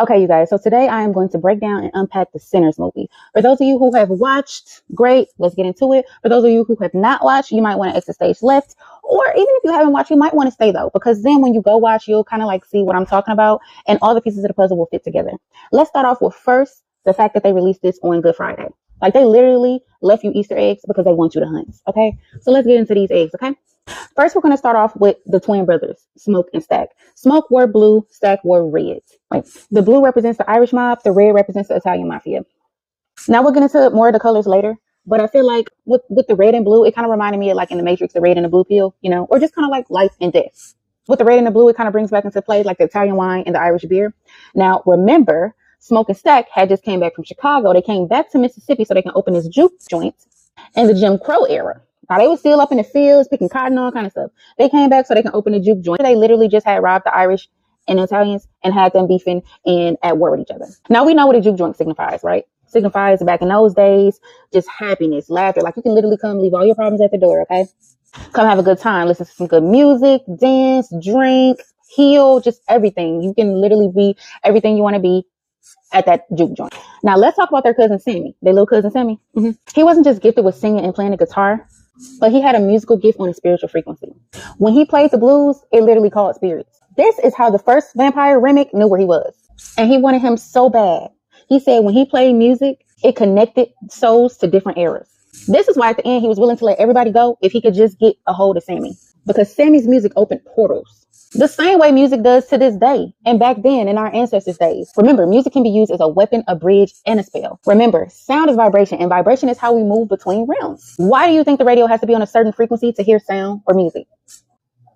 Okay, you guys. So today I am going to break down and unpack the Sinners movie. For those of you who have watched, great. Let's get into it. For those of you who have not watched, you might want to exit stage left. Or even if you haven't watched, you might want to stay though, because then when you go watch, you'll kind of like see what I'm talking about and all the pieces of the puzzle will fit together. Let's start off with first, the fact that they released this on Good Friday. Like they literally left you Easter eggs because they want you to hunt. Okay. So let's get into these eggs. Okay. First, we're going to start off with the twin brothers, Smoke and Stack. Smoke wore blue, Stack wore red. Right. The blue represents the Irish mob, the red represents the Italian mafia. Now we'll get into more of the colors later, but I feel like with the red and blue, it kind of reminded me of like in the Matrix, the red and the blue pill, or just kind of like life and death. With the red and the blue, it kind of brings back into play like the Italian wine and the Irish beer. Now, remember, Smoke and Stack had just came back from Chicago. They came back to Mississippi so they can open this juke joint in the Jim Crow era. Now, they were still up in the fields, picking cotton, all kind of stuff. They came back so they can open a juke joint. They literally just had robbed the Irish and Italians and had them beefing and at war with each other. Now, we know what a juke joint signifies, right? Signifies back in those days, just happiness, laughter. Like you can literally come leave all your problems at the door, okay? Come have a good time, listen to some good music, dance, drink, heal, just everything. You can literally be everything you want to be at that juke joint. Now, let's talk about their cousin Sammy, their little cousin Sammy. He wasn't just gifted with singing and playing the guitar, but he had a musical gift on a spiritual frequency. When he played the blues, it literally called spirits. This is how the first vampire Remick knew where he was. And he wanted him so bad. He said when he played music, it connected souls to different eras. This is why at the end, he was willing to let everybody go if he could just get a hold of Sammy. Because Sammy's music opened portals. The same way music does to this day and back then in our ancestors' days. Remember, music can be used as a weapon, a bridge, and a spell. Remember, sound is vibration, and vibration is how we move between realms. Why do you think the radio has to be on a certain frequency to hear sound or music?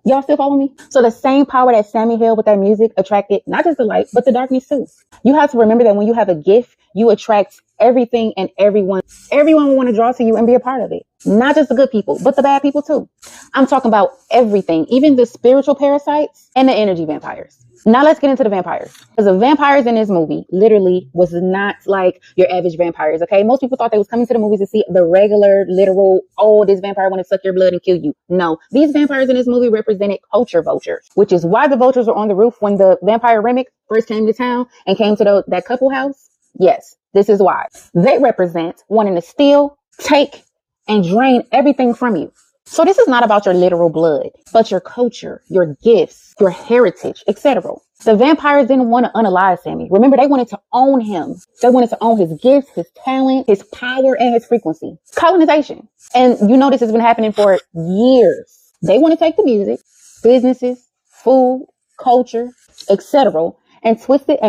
Y'all still follow me? So the same power that Sammy held with that music attracted not just the light, but the darkness too. You have to remember that when you have a gift, you attract everything and everyone. Everyone will want to draw to you and be a part of it. Not just the good people, but the bad people too. I'm talking about everything, even the spiritual parasites and the energy vampires. Now let's get into the vampires. Because the vampires in this movie literally was not like your average vampires, okay? Most people thought they was coming to the movies to see the regular, literal, oh, this vampire want to suck your blood and kill you. No, these vampires in this movie represented culture vultures, which is why the vultures were on the roof when the vampire Remick first came to town and came to that couple house. Yes, this is why. They represent wanting to steal, take, and drain everything from you. So this is not about your literal blood, but your culture, your gifts, your heritage, etc. The vampires didn't want to unalive Sammy. Remember, they wanted to own him. They wanted to own his gifts, his talent, his power, and his frequency. Colonization. And you know this has been happening for years. They want to take the music, businesses, food, culture, etc. and twist it and